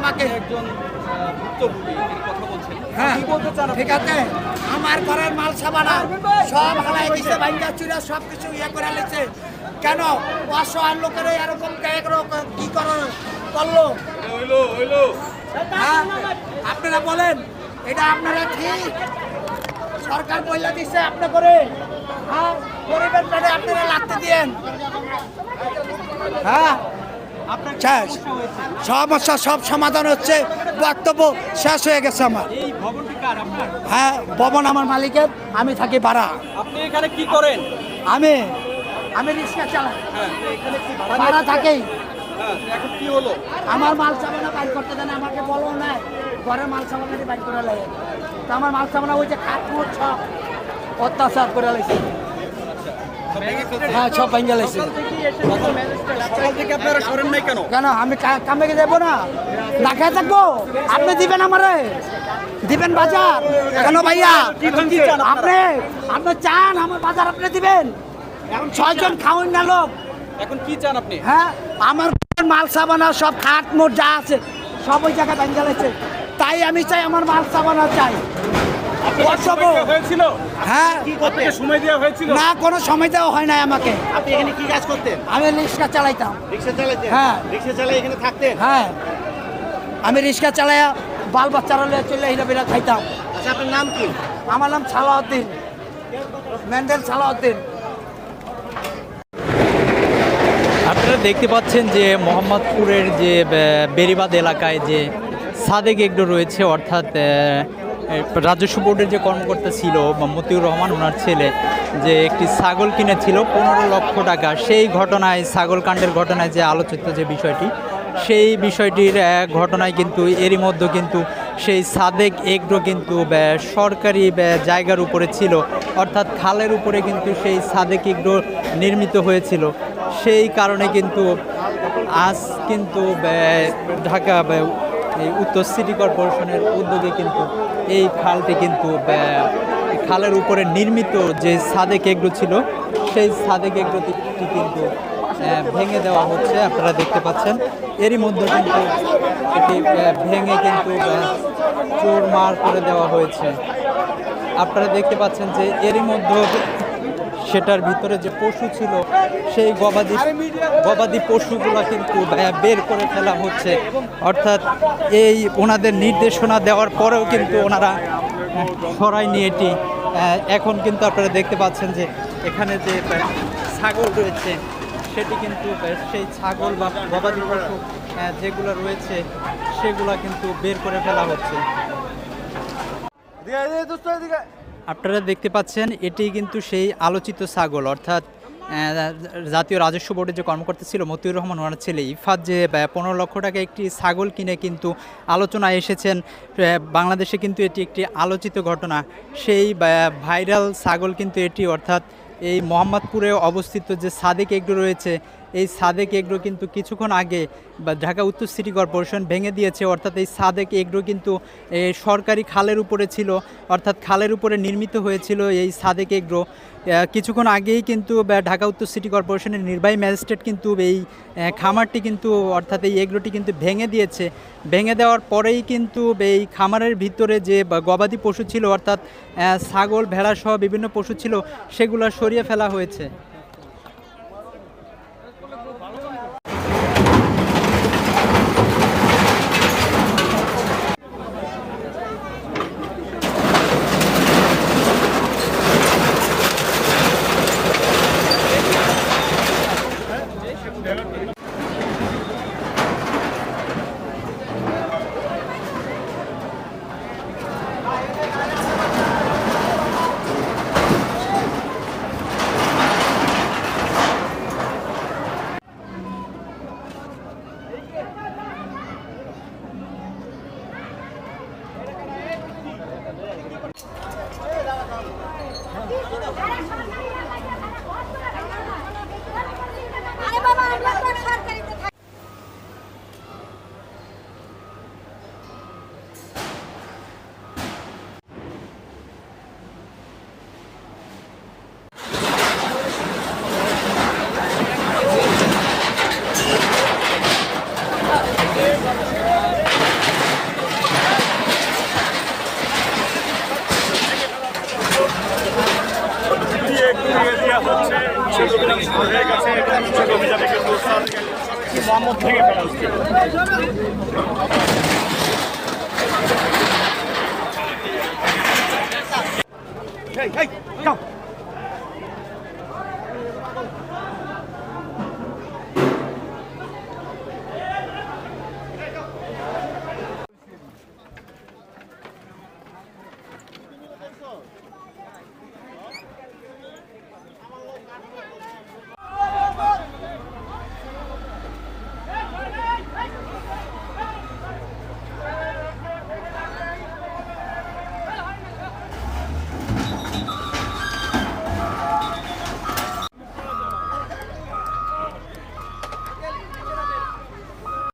আমাকে একজন ভুক্তভোগী তিনি কথা বলছেন হ্যাঁ কি বলতে চান আপনি? ঠিক আছে আমার ঘরের মাল সাবানা সব হালাই দিছে ভাঙ্গা চুরা সব কিছু ইয়ে করে লেছে কেন অসহায় লোকের এরকম কি করলো হ্যাঁ আপনারা বলেন এটা আপনারা ঠিক সরকার বইলা দিচ্ছে আপনি করে হ্যাঁ গরিবের পেটে আপনারা লাগতে দিয়েন হ্যাঁ আপনার কি শেষ সমস্যা হয়েছে? সমস্যা সব সমাধান হচ্ছে বক্তব্য শেষ হয়ে গেছে আমার এই ভবনটি কার আপনার? হ্যাঁ ভবন আমার মালিকের আমি থাকি ভাড়া আপনি এখানে কি করেন? আমি আমি রিক্সা চালাই হ্যাঁ এখানে কি ভাড়া থাকি হ্যাঁ এখন কি হলো? আমার মাল সামানা বাইর করতে দেন আমাকে বলো না ঘরের মাল সামানা বাইর করে লাগে তো আমার মাল সামানা ওই যে কাঠমুট সব অত্যাচার করে লাগছে হ্যাঁ সব ভেঙে লাগছে সকাল থেকে আপনারা সরেন নাই কেন? কেন আমি কামে যাবো না না খেয়ে থাকবো আপনি দিবেন আমারে দিবেন বাজার কেন ভাইয়া কি চান আপনি আপনি চান আমার বাজার আপনি দিবেন এখন 6 জন খাওয়ান না লোক এখন কি চান আপনি? হ্যাঁ আমার মাল সাবানা সব খাট মোট যা আছে সব ওই জায়গায় ভেঙে গেছে তাই আমি চাই আমার মাল সাবানা চাই হয়েছিল হ্যাঁ আপনাকে সময় দেওয়া হয়েছিল? না কোনো সময় দেওয়া হয় নাই আমাকে আপনি এখানে কি কাজ করতেন? আমি রিক্সা চালাইতাম রিক্সা চালাতেন? হ্যাঁ। রিক্সা চালিয়ে এখানে থাকতেন? হ্যাঁ আমি রিক্সা চালাইয়া বাল বাচ্চারা লিয়ে চলে হিরা বিরা খাইতাম আচ্ছা, আপনার নাম কি? আমার নাম সালাউদ্দিন মেন্ডেল সালাউদ্দিন আপনারা দেখতে পাচ্ছেন যে মোহাম্মদপুরের যে বেরিবাদ এলাকায় যে সাদেক এগ্রো রয়েছে অর্থাৎ রাজস্ব বোর্ডের যে কর্মকর্তা ছিল মতিউর রহমান ওনার ছেলে যে একটি ছাগল কিনেছিল 15 লক্ষ টাকা সেই ঘটনায় ছাগল কাণ্ডের ঘটনায় যে আলোচিত যে বিষয়টি সেই বিষয়টির ঘটনায় কিন্তু এরই মধ্যে কিন্তু সেই সাদেক এগ্রো কিন্তু সরকারি জায়গার উপরে ছিল অর্থাৎ খালের উপরে কিন্তু সেই সাদেক এগ্রো নির্মিত হয়েছিল সেই কারণে কিন্তু আজ কিন্তু ঢাকা এই উত্তর সিটি কর্পোরেশনের উদ্যোগে কিন্তু এই খালটি কিন্তু খালের উপরে নির্মিত যে সাদেক এগ্রো ছিল সেই সাদেক এগ্রোটি কিন্তু ভেঙে দেওয়া হচ্ছে আপনারা দেখতে পাচ্ছেন এরই মধ্যে কিন্তু এটি ভেঙে কিন্তু চুরমার করে দেওয়া হয়েছে আপনারা দেখতে পাচ্ছেন যে এরই মধ্যে সেটার ভিতরে যে পশু ছিল সেই গবাদি পশুগুলো কিন্তু বের করে ফেলা হচ্ছে অর্থাৎ এই ওনাদের নির্দেশনা দেওয়ার পরেও কিন্তু ওনারা সরায়নি এটি এখন কিন্তু আপনারা দেখতে পাচ্ছেন যে এখানে যে ছাগল রয়েছে সেটি কিন্তু সেই ছাগল বা গবাদি পশু যেগুলো রয়েছে সেগুলো কিন্তু বের করে ফেলা হচ্ছে আপনারা দেখতে পাচ্ছেন এটি কিন্তু সেই আলোচিত ছাগল অর্থাৎ জাতীয় রাজস্ব বোর্ডের যে কর্মকর্তা ছিল মতিউর রহমান ওনার ছেলে ইফাত যে 15 লক্ষ টাকা একটি ছাগল কিনে কিন্তু আলোচনায় এসেছেন বাংলাদেশে কিন্তু এটি একটি আলোচিত ঘটনা সেই ভাইরাল ছাগল কিন্তু এটি অর্থাৎ এই মোহাম্মদপুরে অবস্থিত যে সাদেক এগ্রো রয়েছে এই সাদেক এগ্রো কিন্তু কিছুক্ষণ আগে ঢাকা উত্তর সিটি কর্পোরেশন ভেঙে দিয়েছে অর্থাৎ এই সাদেক এগ্রো কিন্তু সরকারি খালের উপরে ছিল অর্থাৎ খালের উপরে নির্মিত হয়েছিল এই সাদেক এগ্রো কিছুক্ষণ আগেই কিন্তু ঢাকা উত্তর সিটি কর্পোরেশনের নির্বাহী ম্যাজিস্ট্রেট কিন্তু এই খামারটি কিন্তু অর্থাৎ এই এগ্রোটি কিন্তু ভেঙে দিয়েছে ভেঙে দেওয়ার পরেই কিন্তু এই খামারের ভিতরে যে গবাদি পশু ছিল অর্থাৎ ছাগল ভেড়া সহ বিভিন্ন পশু ছিল সেগুলো সরিয়ে ফেলা হয়েছে মোহাম্মদ ভেঙে ফেলা হচ্ছে। এই, এই, যাও।